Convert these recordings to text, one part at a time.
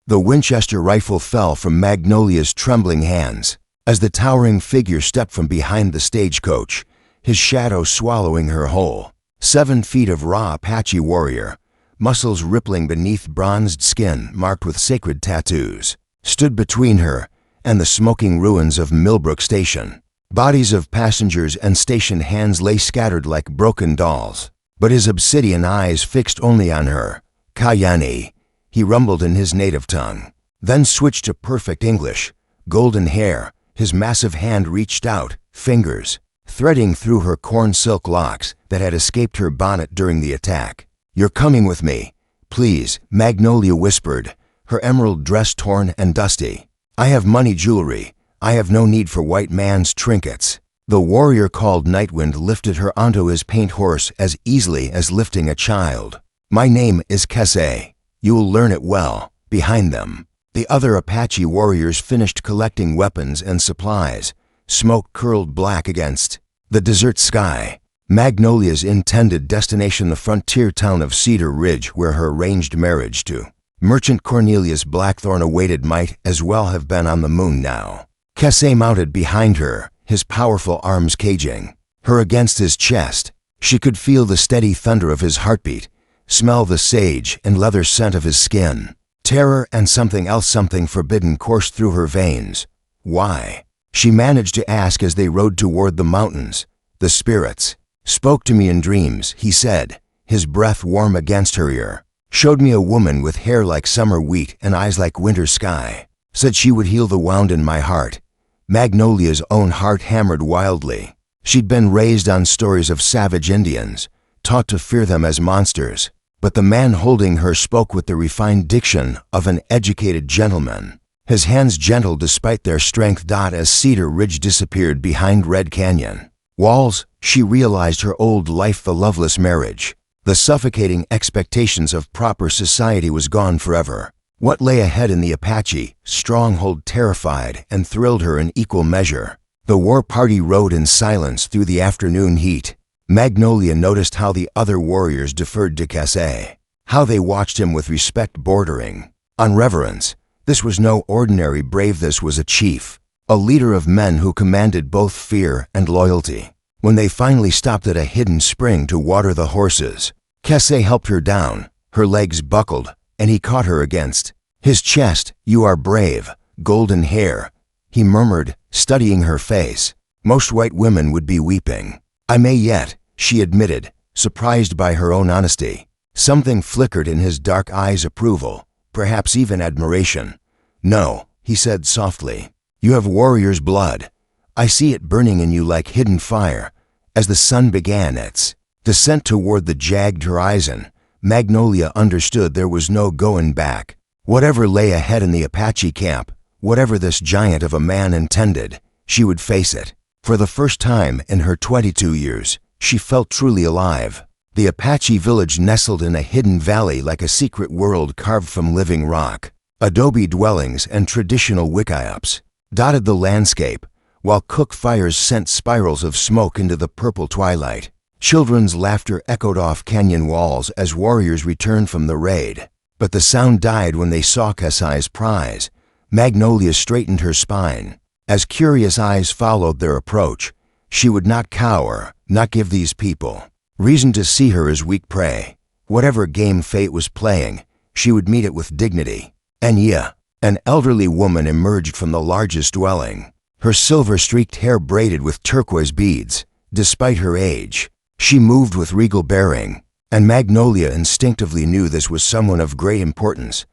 The Winchester rifle fell from Magnolia's trembling hands. As the towering figure stepped from behind the stagecoach, his shadow swallowing her whole. 7 feet of raw Apache warrior, muscles rippling beneath bronzed skin marked with sacred tattoos, stood between her and the smoking ruins of Millbrook Station. Bodies of passengers and station hands lay scattered like broken dolls, but his obsidian eyes fixed only on her. "Kayani," he rumbled in his native tongue, then switched to perfect English. Golden hair, his massive hand reached out, fingers threading through her corn silk locks that had escaped her bonnet during the attack. "You're coming with me, please," Magnolia whispered, her emerald dress torn and dusty. "I have money jewelry. I have no need for white man's trinkets." The warrior called Nightwind lifted her onto his paint horse as easily as lifting a child. "My name is Kese. You'll learn it well." Behind them, the other Apache warriors finished collecting weapons and supplies. Smoke curled black against the desert sky. Magnolia's intended destination, the frontier town of Cedar Ridge, where her arranged marriage to Merchant Cornelius Blackthorne awaited, might as well have been on the moon now. Kese mounted behind her, his powerful arms caging her against his chest. She could feel the steady thunder of his heartbeat, smell the sage and leather scent of his skin. Terror and something else, something forbidden, coursed through her veins. "Why?" she managed to ask as they rode toward the mountains. "The spirits spoke to me in dreams," he said, his breath warm against her ear. "Showed me a woman with hair like summer wheat and eyes like winter sky. Said she would heal the wound in my heart." Magnolia's own heart hammered wildly. She'd been raised on stories of savage Indians, taught to fear them as monsters. But the man holding her spoke with the refined diction of an educated gentleman, his hands gentle despite their strength. As Cedar Ridge disappeared behind Red Canyon walls, she realized her old life, the loveless marriage, the suffocating expectations of proper society, was gone forever. What lay ahead in the Apache stronghold terrified and thrilled her in equal measure. The war party rode in silence through the afternoon heat. Magnolia noticed how the other warriors deferred to Kese, how they watched him with respect bordering on reverence. This was no ordinary brave, this was a chief, a leader of men who commanded both fear and loyalty. When they finally stopped at a hidden spring to water the horses, Kese helped her down, her legs buckled, and he caught her against his chest. "You are brave, golden hair," he murmured, studying her face. "Most white women would be weeping." "I may yet," she admitted, surprised by her own honesty. Something flickered in his dark eyes, approval, perhaps even admiration. "No," he said softly. "You have warrior's blood. I see it burning in you like hidden fire." As the sun began its descent toward the jagged horizon, Magnolia understood there was no going back. Whatever lay ahead in the Apache camp, whatever this giant of a man intended, she would face it. For the first time in her 22 years, she felt truly alive. The Apache village nestled in a hidden valley like a secret world carved from living rock. Adobe dwellings and traditional wickiups dotted the landscape, while cook fires sent spirals of smoke into the purple twilight. Children's laughter echoed off canyon walls as warriors returned from the raid. But the sound died when they saw Kese's prize. Magnolia straightened her spine. As curious eyes followed their approach, she would not cower, not give these people reason to see her as weak prey. Whatever game fate was playing, she would meet it with dignity. Enya, an elderly woman, emerged from the largest dwelling, her silver-streaked hair braided with turquoise beads. Despite her age, she moved with regal bearing, and Magnolia instinctively knew this was someone of great importance.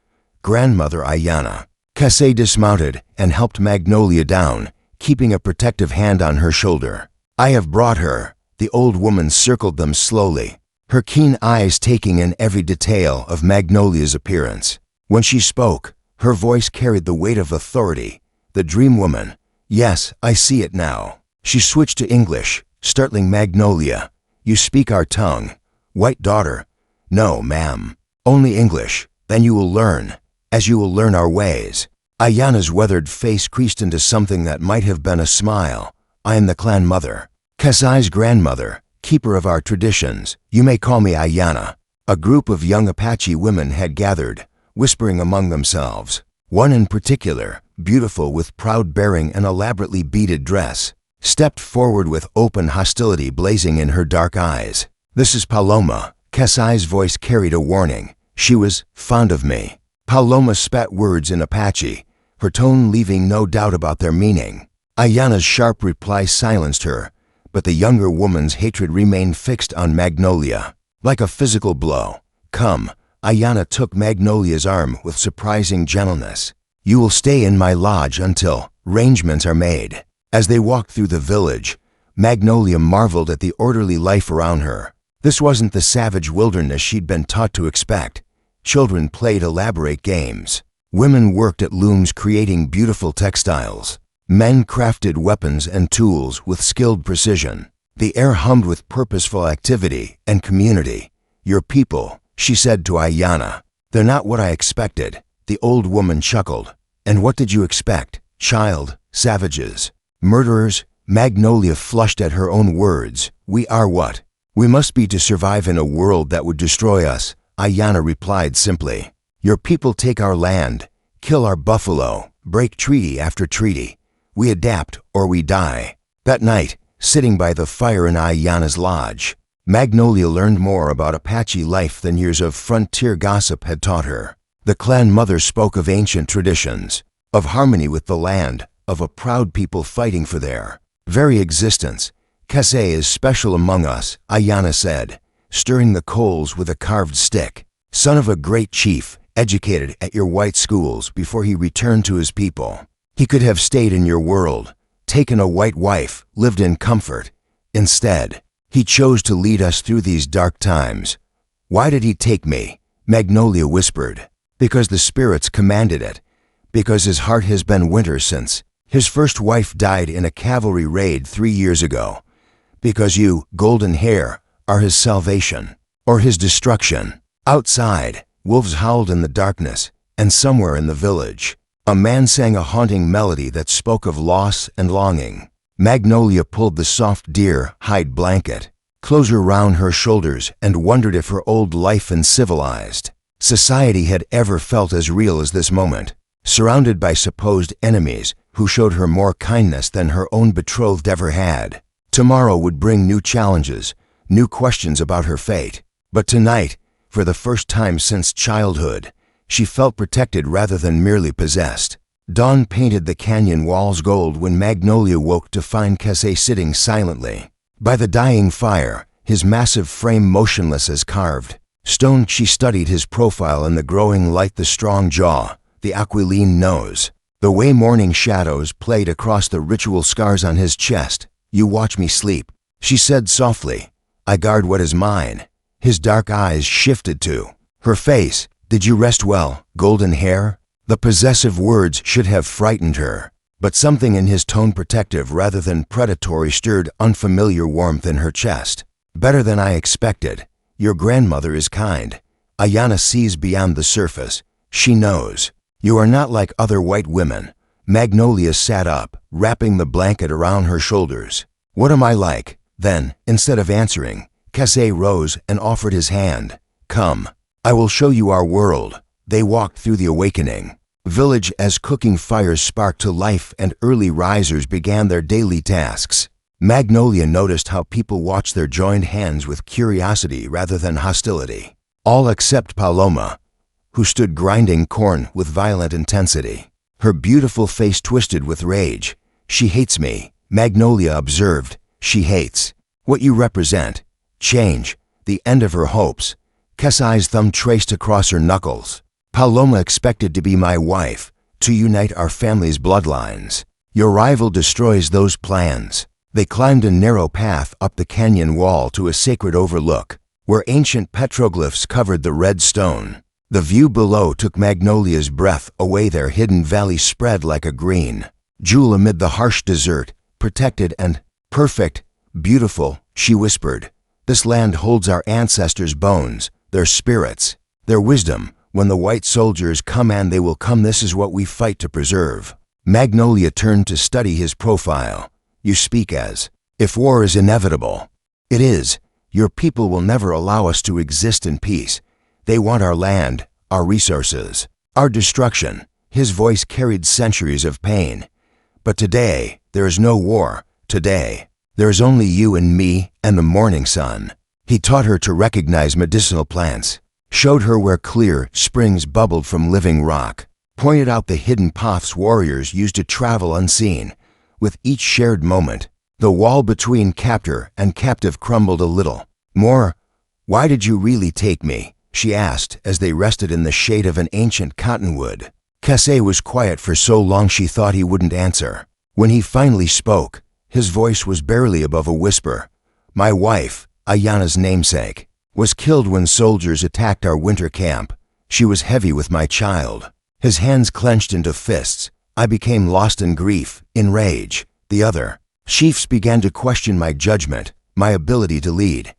Grandmother Ayana. Kese dismounted and helped Magnolia down, keeping a protective hand on her shoulder. "I have brought her." The old woman circled them slowly, her keen eyes taking in every detail of Magnolia's appearance. When she spoke, her voice carried the weight of authority. "The dream woman. Yes, I see it now." She switched to English, startling Magnolia. "You speak our tongue, white daughter?" "No, ma'am. Only English. Then you will learn, as you will learn our ways." Ayana's weathered face creased into something that might have been a smile. "I am the clan mother, Kese's grandmother, keeper of our traditions. You may call me Ayana." A group of young Apache women had gathered, whispering among themselves. One in particular, beautiful with proud bearing and elaborately beaded dress, stepped forward with open hostility blazing in her dark eyes. "This is Paloma." Kasai's voice carried a warning. She was fond of me. Paloma spat words in Apache, her tone leaving no doubt about their meaning. Ayana's sharp reply silenced her, but the younger woman's hatred remained fixed on Magnolia. Like a physical blow. "Come." Ayana took Magnolia's arm with surprising gentleness. "You will stay in my lodge until arrangements are made." As they walked through the village, Magnolia marveled at the orderly life around her. This wasn't the savage wilderness she'd been taught to expect. Children played elaborate games. Women worked at looms creating beautiful textiles. Men crafted weapons and tools with skilled precision. The air hummed with purposeful activity and community. "Your people," she said to Ayana. "They're not what I expected." The old woman chuckled. "And what did you expect, child? Savages? Murderers?" Magnolia flushed at her own words. "We are what we must be to survive in a world that would destroy us," Ayana replied simply. "Your people take our land, kill our buffalo, break treaty after treaty. We adapt or we die." That night, sitting by the fire in Ayana's lodge, Magnolia learned more about Apache life than years of frontier gossip had taught her. The clan mother spoke of ancient traditions, of harmony with the land, of a proud people fighting for their very existence. "Kasai is special among us," Ayana said, stirring the coals with a carved stick. "Son of a great chief, educated at your white schools before he returned to his people. He could have stayed in your world, taken a white wife, lived in comfort. Instead, he chose to lead us through these dark times." "Why did he take me?" Magnolia whispered. "Because the spirits commanded it. Because his heart has been winter since his first wife died in a cavalry raid 3 years ago. Because you, golden hair, are his salvation, or his destruction." Outside, wolves howled in the darkness, and somewhere in the village, a man sang a haunting melody that spoke of loss and longing. Magnolia pulled the soft deer hide blanket closer round her shoulders and wondered if her old life in civilized society had ever felt as real as this moment. Surrounded by supposed enemies who showed her more kindness than her own betrothed ever had. Tomorrow would bring new challenges, new questions about her fate. But tonight, for the first time since childhood, she felt protected rather than merely possessed. Dawn painted the canyon walls gold when Magnolia woke to find Kasai sitting silently by the dying fire, his massive frame motionless as carved stone. She studied his profile in the growing light, the strong jaw, the aquiline nose, the way morning shadows played across the ritual scars on his chest. "You watch me sleep," she said softly. "I guard what is mine." His dark eyes shifted to her face. "Did you rest well, golden hair?" The possessive words should have frightened her, but something in his tone, protective rather than predatory, stirred unfamiliar warmth in her chest. "Better than I expected. Your grandmother is kind." Ayana sees beyond the surface. She knows. "You are not like other white women." Magnolia sat up, wrapping the blanket around her shoulders. "What am I like?" Then, instead of answering, Kasai rose and offered his hand. "Come, I will show you our world." They walked through the awakening village as cooking fires sparked to life and early risers began their daily tasks. Magnolia noticed how people watched their joined hands with curiosity rather than hostility. All except Paloma, who stood grinding corn with violent intensity. Her beautiful face twisted with rage. "She hates me," Magnolia observed. "She hates what you represent. Change, the end of her hopes." Kasai's thumb traced across her knuckles. "Paloma expected to be my wife, to unite our family's bloodlines. Your rival destroys those plans." They climbed a narrow path up the canyon wall to a sacred overlook, where ancient petroglyphs covered the red stone. The view below took Magnolia's breath away. Their hidden valley spread like a green jewel amid the harsh desert, protected and perfect, beautiful, she whispered. "This land holds our ancestors' bones, their spirits, their wisdom. When the white soldiers come, and they will come, this is what we fight to preserve." Magnolia turned to study his profile. "You speak as if war is inevitable." "It is. Your people will never allow us to exist in peace. They want our land, our resources, our destruction. His voice carried centuries of pain. But today, there is no war. Today, there is only you and me and the morning sun. He taught her to recognize medicinal plants, showed her where clear springs bubbled from living rock, pointed out the hidden paths warriors used to travel unseen. With each shared moment, the wall between captor and captive crumbled a little more. "Why did you really take me?" she asked as they rested in the shade of an ancient cottonwood. Kase was quiet for so long she thought he wouldn't answer. When he finally spoke, his voice was barely above a whisper. "My wife, Ayana's namesake, was killed when soldiers attacked our winter camp. She was heavy with my child." His hands clenched into fists. I became lost in grief, in rage. The other chiefs began to question my judgment, my ability to lead.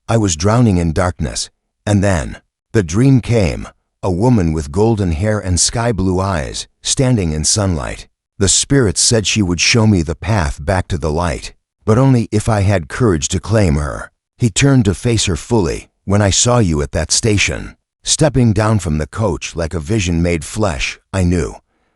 I was drowning in darkness. And then, the dream came, a woman with golden hair and sky-blue eyes, standing in sunlight. The spirits said she would show me the path back to the light, but only if I had courage to claim her. He turned to face her fully. "When I saw you at that station, stepping down from the coach like a vision made flesh, I knew."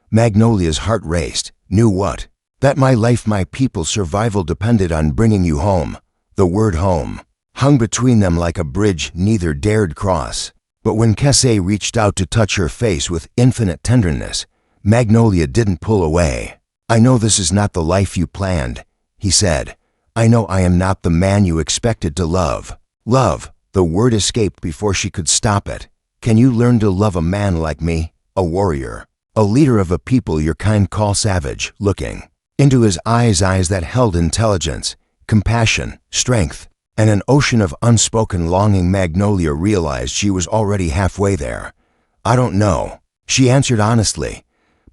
Magnolia's heart raced. Knew what? That my life, my people's survival depended on bringing you home. The word home hung between them like a bridge neither dared cross. But when Kase reached out to touch her face with infinite tenderness, Magnolia didn't pull away. "I know this is not the life you planned," he said. "I know I am not the man you expected to love." Love, the word escaped before she could stop it. "Can you learn to love a man like me, a warrior, a leader of a people your kind call savage?" Looking into his eyes that held intelligence, compassion, strength, and an ocean of unspoken longing, Magnolia realized she was already halfway there. "I don't know," she answered honestly,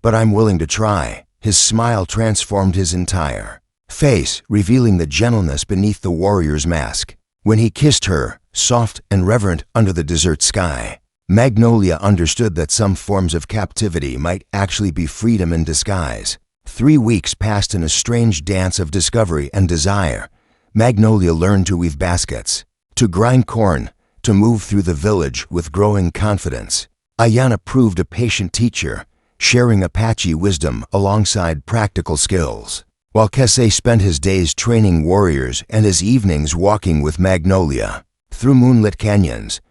"but I'm willing to try." His smile transformed his entire face, revealing the gentleness beneath the warrior's mask. When he kissed her, soft and reverent under the desert sky, Magnolia understood that some forms of captivity might actually be freedom in disguise. 3 weeks passed in a strange dance of discovery and desire. Magnolia learned to weave baskets, to grind corn, to move through the village with growing confidence. Ayana proved a patient teacher, sharing Apache wisdom alongside practical skills, while Kase spent his days training warriors and his evenings walking with Magnolia through moonlit canyons.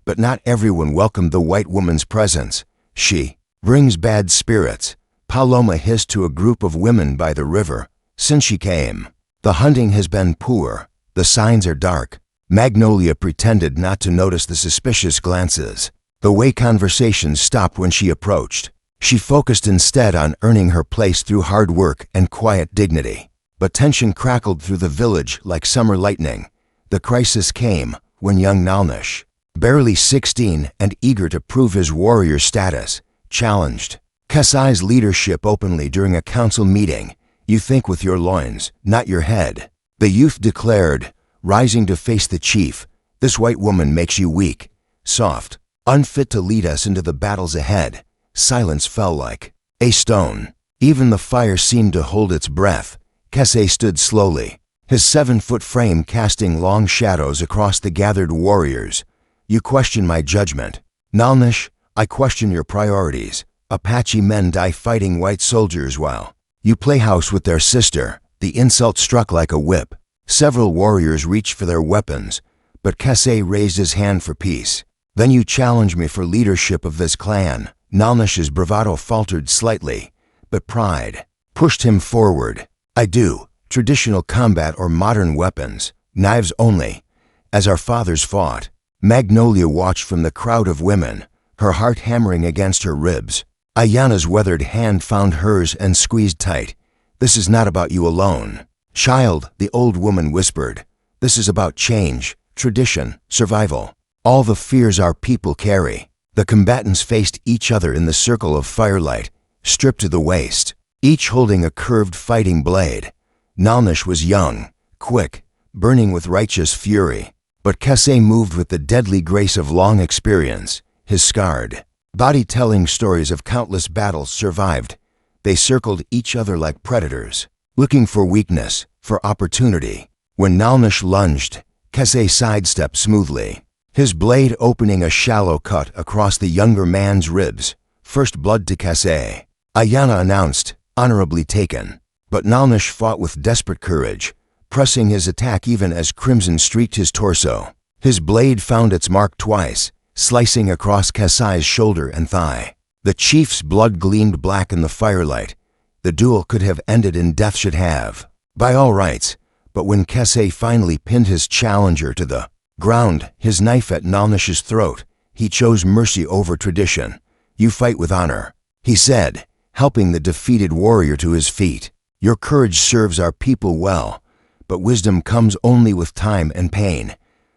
But not everyone welcomed the white woman's presence. "She brings bad spirits," Paloma hissed to a group of women by the river. "Since she came, the hunting has been poor. The signs are dark." Magnolia pretended not to notice the suspicious glances, the way conversations stopped when she approached. She focused instead on earning her place through hard work and quiet dignity. But tension crackled through the village like summer lightning. The crisis came when young Nalnish, barely 16 and eager to prove his warrior status, challenged Kasai's leadership openly during a council meeting. "You think with your loins, not your head," the youth declared, rising to face the chief. "This white woman makes you weak, soft, unfit to lead us into the battles ahead." Silence fell like a stone. Even the fire seemed to hold its breath. Kase stood slowly, his 7-foot frame casting long shadows across the gathered warriors. "You question my judgment. Nalnish, I question your priorities. Apache men die fighting white soldiers while you play house with their sister." The insult struck like a whip. Several warriors reached for their weapons, but Kase raised his hand for peace. "Then you challenge me for leadership of this clan." Nalnish's bravado faltered slightly, but pride pushed him forward. "I do. Traditional combat or modern weapons, knives only, as our fathers fought." Magnolia watched from the crowd of women, her heart hammering against her ribs. Ayana's weathered hand found hers and squeezed tight. "This is not about you alone, child," the old woman whispered. "This is about change, tradition, survival, all the fears our people carry." The combatants faced each other in the circle of firelight, stripped to the waist, each holding a curved fighting blade. Nalnish was young, quick, burning with righteous fury, but Kase moved with the deadly grace of long experience, his scarred body telling stories of countless battles survived. They circled each other like predators, looking for weakness, for opportunity. When Nalnish lunged, Kase sidestepped smoothly, his blade opening a shallow cut across the younger man's ribs. First blood to Kase, Ayana announced, honorably taken. But Nalnish fought with desperate courage, pressing his attack even as crimson streaked his torso. His blade found its mark twice, slicing across Kase's shoulder and thigh. The chief's blood gleamed black in the firelight. The duel could have ended in death, should have, by all rights, but when Kase finally pinned his challenger to the ground, his knife at Nalnish's throat, he chose mercy over tradition. You fight with honor, he said, helping the defeated warrior to his feet. Your courage serves our people well, but wisdom comes only with time and pain.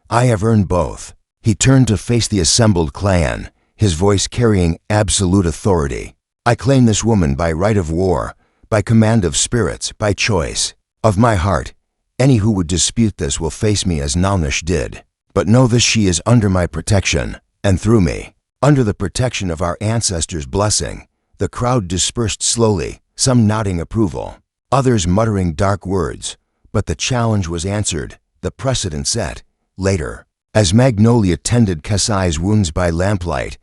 I have earned both. He turned to face the assembled clan, his voice carrying absolute authority. I claim this woman by right of war, by command of spirits, by choice of my heart. Any who would dispute this will face me as Nalnish did. But know this, she is under my protection, and through me, under the protection of our ancestors' blessing. The crowd dispersed slowly, some nodding approval, others muttering dark words, but the challenge was answered, the precedent set. Later, as Magnolia tended Kase's wounds by lamplight,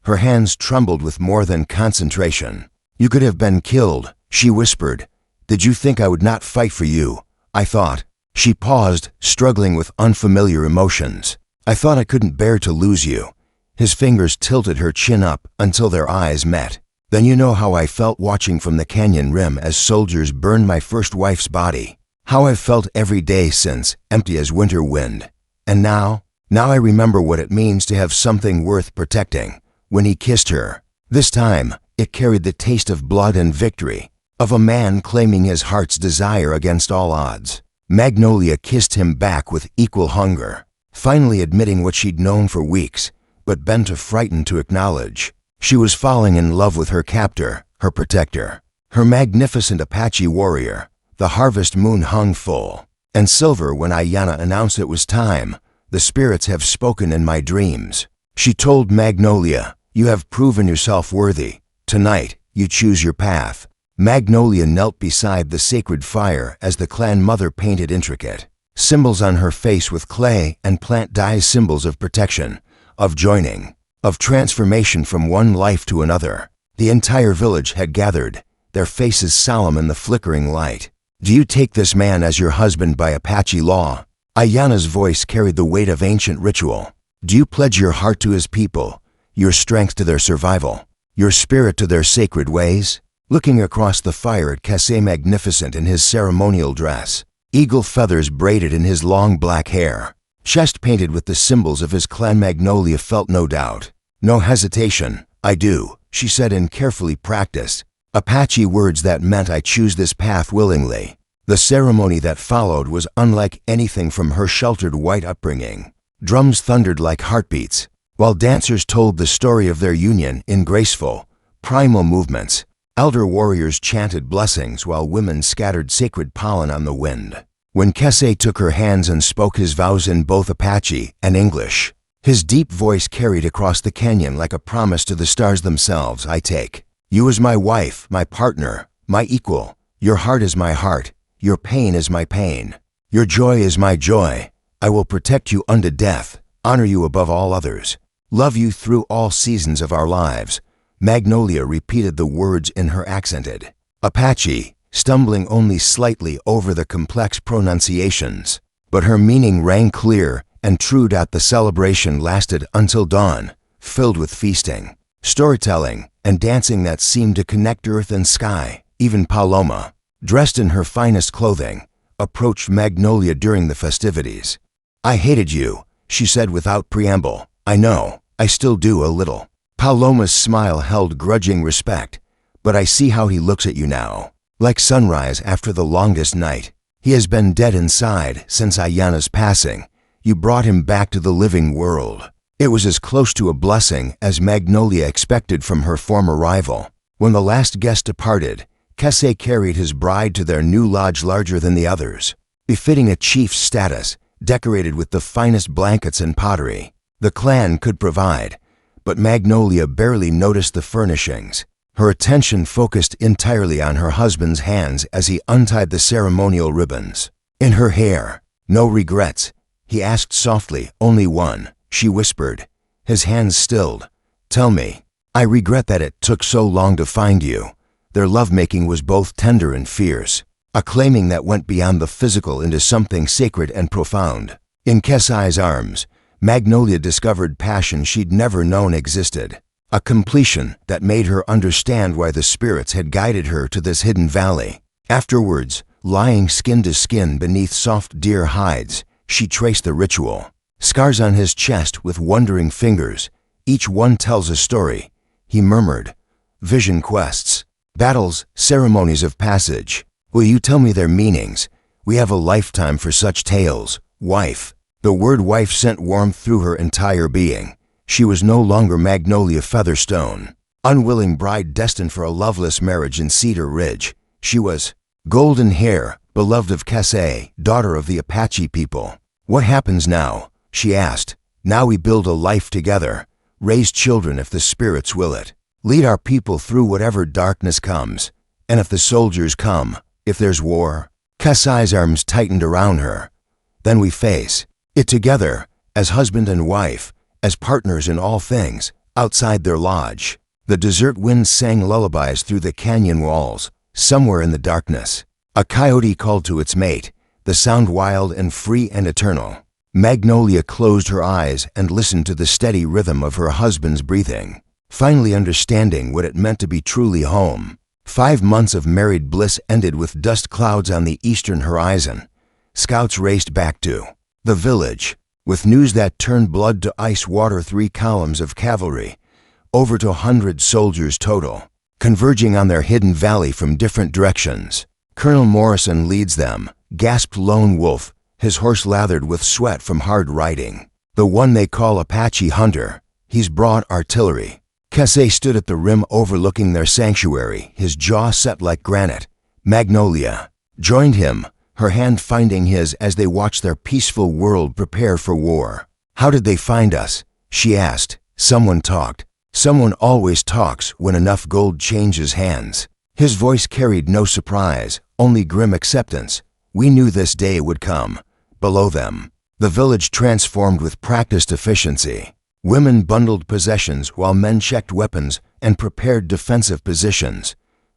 her hands trembled with more than concentration. You could have been killed, she whispered. Did you think I would not fight for you? I thought. She paused, struggling with unfamiliar emotions. I thought I couldn't bear to lose you. His fingers tilted her chin up until their eyes met. Then you know how I felt watching from the canyon rim as soldiers burned my first wife's body. How I've felt every day since, empty as winter wind. And now I remember what it means to have something worth protecting. When he kissed her, this time, it carried the taste of blood and victory, of a man claiming his heart's desire against all odds. Magnolia kissed him back with equal hunger, finally admitting what she'd known for weeks, but been too frightened to acknowledge. She was falling in love with her captor, her protector, her magnificent Apache warrior. The harvest moon hung full and silver when Ayana announced it was time. The spirits have spoken in my dreams. She told Magnolia, you have proven yourself worthy. Tonight, you choose your path. Magnolia knelt beside the sacred fire as the clan mother painted intricate symbols on her face with clay and plant dyes, symbols of protection, of joining, of transformation from one life to another. The entire village had gathered, their faces solemn in the flickering light. Do you take this man as your husband by Apache law? Ayana's voice carried the weight of ancient ritual. Do you pledge your heart to his people, your strength to their survival, your spirit to their sacred ways? Looking across the fire at Kase, magnificent in his ceremonial dress, eagle feathers braided in his long black hair, chest painted with the symbols of his clan, Magnolia felt no doubt, no hesitation. I do, she said in carefully practiced Apache words that meant I choose this path willingly. The ceremony that followed was unlike anything from her sheltered white upbringing. Drums thundered like heartbeats, while dancers told the story of their union in graceful, primal movements. Elder warriors chanted blessings while women scattered sacred pollen on the wind. When Kase took her hands and spoke his vows in both Apache and English, his deep voice carried across the canyon like a promise to the stars themselves. I take you as my wife, my partner, my equal. Your heart is my heart, your pain is my pain, your joy is my joy. I will protect you unto death, honor you above all others, love you through all seasons of our lives. Magnolia repeated the words in her accented Apache, stumbling only slightly over the complex pronunciations, but her meaning rang clear and true. The celebration lasted until dawn, filled with feasting, storytelling, and dancing that seemed to connect earth and sky. Even Paloma, dressed in her finest clothing, approached Magnolia during the festivities. I hated you, she said without preamble. I know, I still do a little. Paloma's smile held grudging respect, but I see how he looks at you now. Like sunrise after the longest night. He has been dead inside since Ayana's passing. You brought him back to the living world. It was as close to a blessing as Magnolia expected from her former rival. When the last guest departed, Kase carried his bride to their new lodge, larger than the others, befitting a chief's status, decorated with the finest blankets and pottery the clan could provide. But Magnolia barely noticed the furnishings. Her attention focused entirely on her husband's hands as he untied the ceremonial ribbons. In her hair, no regrets, he asked softly, only one. she whispered. His hands stilled. Tell me. I regret that it took so long to find you. Their lovemaking was both tender and fierce, a claiming that went beyond the physical into something sacred and profound. In Kesai's arms, Magnolia discovered passion she'd never known existed, a completion that made her understand why the spirits had guided her to this hidden valley. Afterwards, lying skin to skin beneath soft deer hides, she traced the ritual. Scars on his chest with wandering fingers, each one tells a story. He murmured, vision quests, battles, ceremonies of passage. Will you tell me their meanings? We have a lifetime for such tales, wife. The word wife sent warmth through her entire being. She was no longer Magnolia Featherstone, unwilling bride destined for a loveless marriage in Cedar Ridge. She was golden hair, beloved of Kesai, daughter of the Apache people. What happens now? She asked. Now we build a life together, raise children if the spirits will it, lead our people through whatever darkness comes, and if the soldiers come, if there's war. Kesai's arms tightened around her. Then we face it together, as husband and wife, as partners in all things. Outside their lodge, the desert wind sang lullabies through the canyon walls. Somewhere in the darkness, a coyote called to its mate, the sound wild and free and eternal. Magnolia closed her eyes and listened to the steady rhythm of her husband's breathing, finally understanding what it meant to be truly home. 5 months of married bliss ended with dust clouds on the eastern horizon. Scouts raced back to the village, with news that turned blood to ice water. 3 columns of cavalry, over to 100 soldiers total, converging on their hidden valley from different directions. Colonel Morrison leads them, gasped Lone Wolf, his horse lathered with sweat from hard riding. The one they call Apache Hunter. He's brought artillery. Kesai stood at the rim overlooking their sanctuary, his jaw set like granite. Magnolia joined him, her hand finding his as they watched their peaceful world prepare for war. How did they find us? She asked. Someone talked. Someone always talks when enough gold changes hands. His voice carried no surprise, only grim acceptance. We knew this day would come. Below them, the village transformed with practiced efficiency. Women bundled possessions while men checked weapons and prepared defensive positions.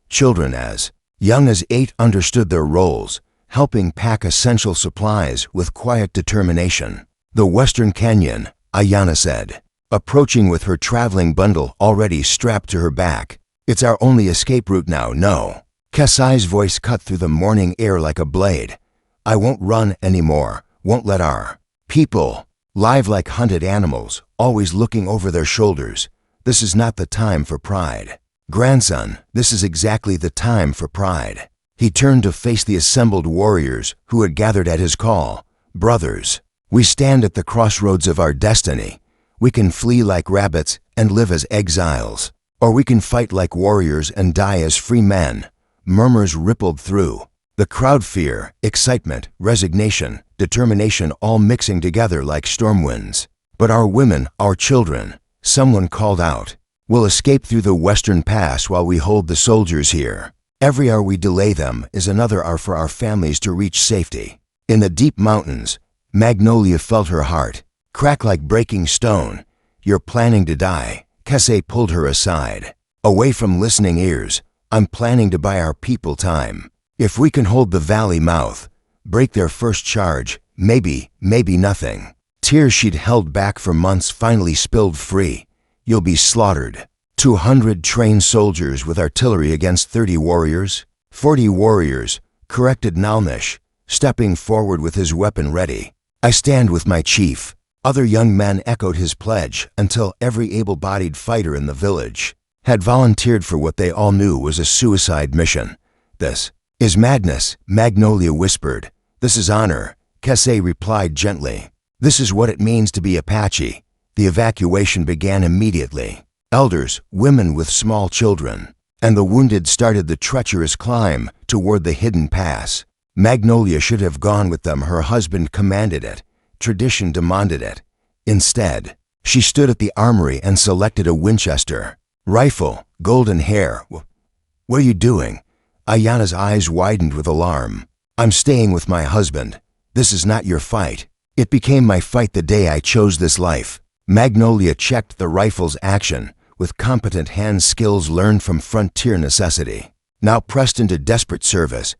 Children as young as 8 understood their roles, helping pack essential supplies with quiet determination. The Western Canyon, Ayana said, approaching with her traveling bundle already strapped to her back. It's our only escape route now, no. Kesai's voice cut through the morning air like a blade. I won't run anymore, won't let our people live like hunted animals, always looking over their shoulders. This is not the time for pride. Grandson, this is exactly the time for pride. He turned to face the assembled warriors who had gathered at his call. Brothers, we stand at the crossroads of our destiny. We can flee like rabbits and live as exiles, or we can fight like warriors and die as free men. Murmurs rippled through the crowd, fear, excitement, resignation, determination all mixing together like storm winds. But our women, our children, someone called out, will escape through the western pass while we hold the soldiers here. Every hour we delay them is another hour for our families to reach safety. In the deep mountains, Magnolia felt her heart crack like breaking stone. You're planning to die. Kesai pulled her aside, away from listening ears. I'm planning to buy our people time. If we can hold the valley mouth, break their first charge, maybe nothing. Tears she'd held back for months finally spilled free. You'll be slaughtered. 200 trained soldiers with artillery against 30 warriors. 40 warriors, corrected Nalnish, stepping forward with his weapon ready. I stand with my chief. Other young men echoed his pledge until every able-bodied fighter in the village had volunteered for what they all knew was a suicide mission. This is madness, Magnolia whispered. This is honor, Kesai replied gently. This is what it means to be Apache. The evacuation began immediately. Elders, women with small children, and the wounded started the treacherous climb toward the hidden pass. Magnolia should have gone with them. Her husband commanded it. Tradition demanded it. Instead, she stood at the armory and selected a Winchester rifle, golden hair. What are you doing? Ayana's eyes widened with alarm. I'm staying with my husband. This is not your fight. It became my fight the day I chose this life. Magnolia checked the rifle's action with competent hand skills learned from frontier necessity. Now pressed into desperate service,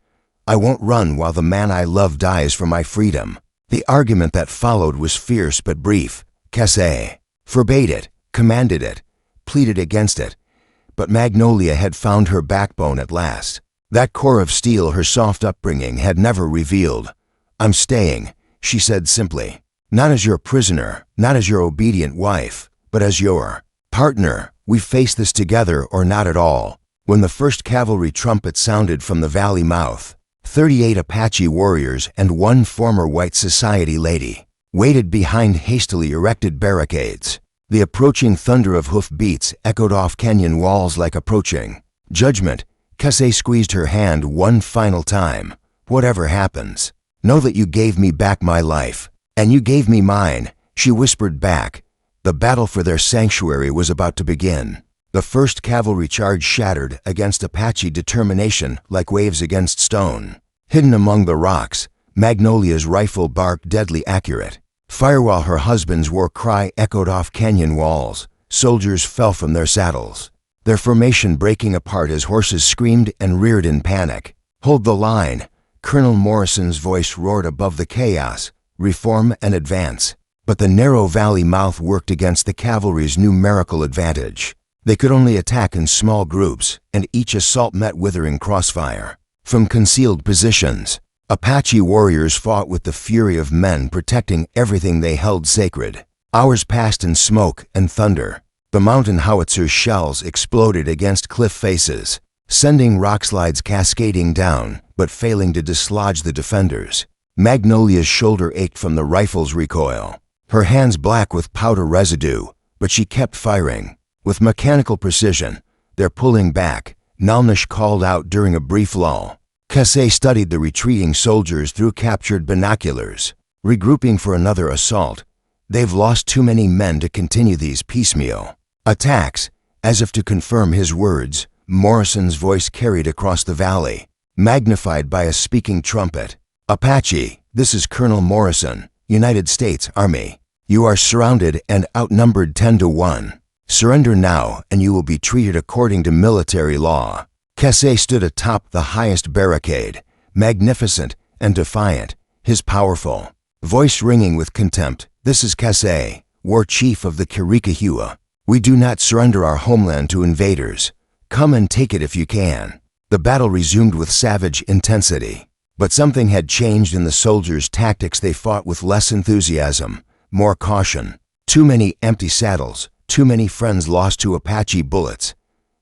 I won't run while the man I love dies for my freedom. The argument that followed was fierce but brief. Cassie forbade it, commanded it, pleaded against it, but Magnolia had found her backbone at last. That core of steel her soft upbringing had never revealed. "I'm staying," she said simply. "Not as your prisoner, not as your obedient wife, but as your partner. We face this together or not at all." When the first cavalry trumpet sounded from the valley mouth, 38 Apache warriors and one former white society lady waited behind hastily erected barricades. The approaching thunder of hoofbeats echoed off canyon walls like approaching judgment. Cassie squeezed her hand one final time. "Whatever happens, know that you gave me back my life, and you gave me mine," she whispered back. The battle for their sanctuary was about to begin. The first cavalry charge shattered against Apache determination like waves against stone. Hidden among the rocks, Magnolia's rifle barked deadly accurate. Fire while her husband's war cry echoed off canyon walls. Soldiers fell from their saddles, their formation breaking apart as horses screamed and reared in panic. "Hold the line," Colonel Morrison's voice roared above the chaos. "Reform and advance." But the narrow valley mouth worked against the cavalry's numerical advantage. They could only attack in small groups, and each assault met withering crossfire. From concealed positions, Apache warriors fought with the fury of men protecting everything they held sacred. Hours passed in smoke and thunder. The mountain howitzer's shells exploded against cliff faces, sending rockslides cascading down, but failing to dislodge the defenders. Magnolia's shoulder ached from the rifle's recoil, her hands black with powder residue, but she kept firing. With mechanical precision, they're pulling back, Nalnish called out during a brief lull. Cassie studied the retreating soldiers through captured binoculars, regrouping for another assault. "They've lost too many men to continue these piecemeal attacks." As if to confirm his words, Morrison's voice carried across the valley, magnified by a speaking trumpet. "Apache, this is Colonel Morrison, United States Army. You are surrounded and outnumbered 10 to 1. Surrender now and you will be treated according to military law." Cassie stood atop the highest barricade, magnificent and defiant, his powerful voice ringing with contempt. "This is Cassie, war chief of the Kirikahua. We do not surrender our homeland to invaders. Come and take it if you can." The battle resumed with savage intensity. But something had changed in the soldiers' tactics. They fought with less enthusiasm, more caution. Too many empty saddles, too many friends lost to Apache bullets.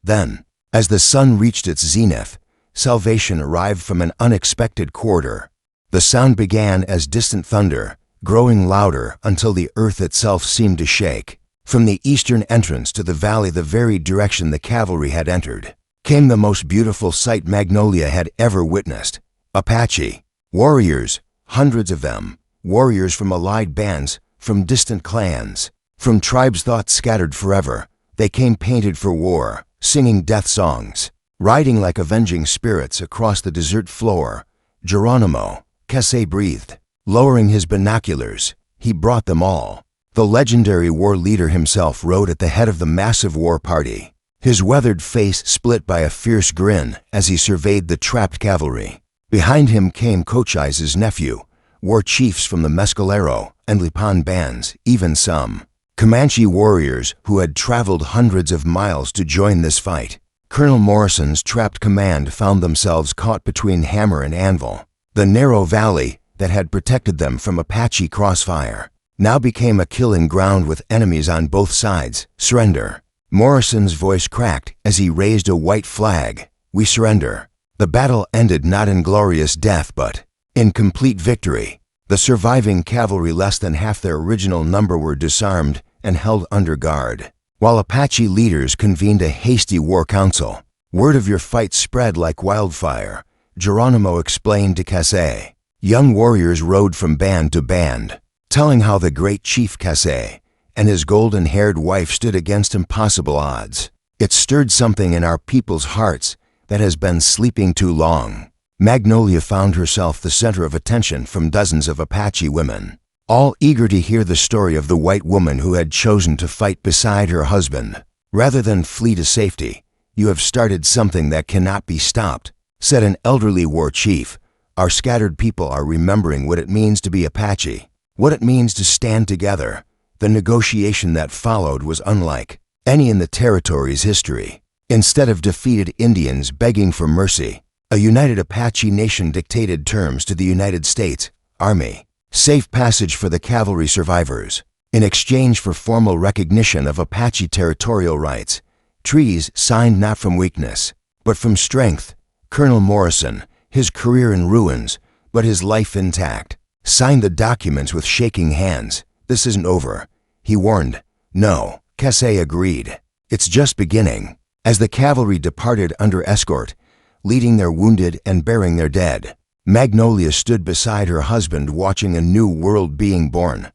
Then, as the sun reached its zenith, salvation arrived from an unexpected quarter. The sound began as distant thunder, growing louder until the earth itself seemed to shake. From the eastern entrance to the valley, the very direction the cavalry had entered, came the most beautiful sight Magnolia had ever witnessed. Apache warriors, hundreds of them, warriors from allied bands, from distant clans, from tribes thought scattered forever. They came painted for war, singing death songs, riding like avenging spirits across the desert floor. "Geronimo," Cassie breathed, lowering his binoculars. He brought them all. The legendary war leader himself rode at the head of the massive war party, his weathered face split by a fierce grin as he surveyed the trapped cavalry. Behind him came Cochai's nephew, war chiefs from the Mescalero and Lipan bands, even some Comanche warriors who had traveled hundreds of miles to join this fight. Colonel Morrison's trapped command found themselves caught between hammer and anvil. The narrow valley that had protected them from Apache crossfire now became a killing ground with enemies on both sides. "Surrender." Morrison's voice cracked as he raised a white flag. "We surrender." The battle ended not in glorious death but in complete victory. The surviving cavalry, less than half their original number, were disarmed and held under guard, while Apache leaders convened a hasty war council. "Word of your fight spread like wildfire," Geronimo explained to Cassie. Young warriors rode from band to band, telling how the great chief Cassie and his golden-haired wife stood against impossible odds. "It stirred something in our people's hearts that has been sleeping too long." Magnolia found herself the center of attention from dozens of Apache women, all eager to hear the story of the white woman who had chosen to fight beside her husband. "Rather than flee to safety, you have started something that cannot be stopped," said an elderly war chief. "Our scattered people are remembering what it means to be Apache, what it means to stand together." The negotiation that followed was unlike any in the territory's history. Instead of defeated Indians begging for mercy, a united Apache nation dictated terms to the United States Army: safe passage for the cavalry survivors, in exchange for formal recognition of Apache territorial rights. Treaties signed not from weakness, but from strength. Colonel Morrison, his career in ruins, but his life intact, signed the documents with shaking hands. "This isn't over," he warned. "No," Kese agreed. "It's just beginning." As the cavalry departed under escort, leading their wounded and bearing their dead, Magnolia stood beside her husband watching a new world being born.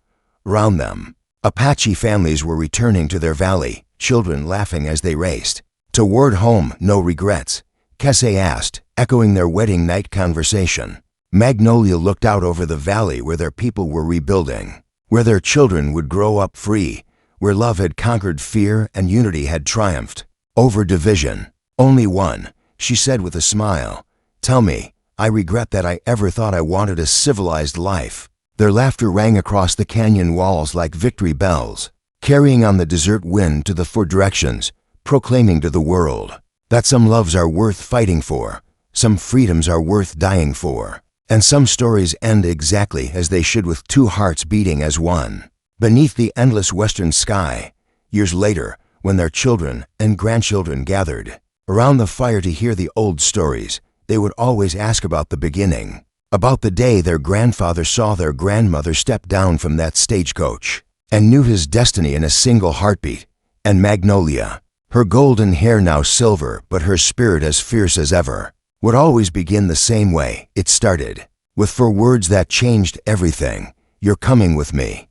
Around them, Apache families were returning to their valley, children laughing as they raced. "Toward home, no regrets?" Kese asked, echoing their wedding night conversation. Magnolia looked out over the valley where their people were rebuilding, where their children would grow up free, where love had conquered fear and unity had triumphed over division. "Only one," she said with a smile. "Tell me, I regret that I ever thought I wanted a civilized life." Their laughter rang across the canyon walls like victory bells, carrying on the desert wind to the four directions, proclaiming to the world that some loves are worth fighting for, some freedoms are worth dying for, and some stories end exactly as they should, with two hearts beating as one. Beneath the endless western sky, years later, when their children and grandchildren gathered around the fire to hear the old stories, they would always ask about the beginning, about the day their grandfather saw their grandmother step down from that stagecoach and knew his destiny in a single heartbeat. And Magnolia, her golden hair now silver but her spirit as fierce as ever, would always begin the same way it started, with four words that changed everything: "You're coming with me."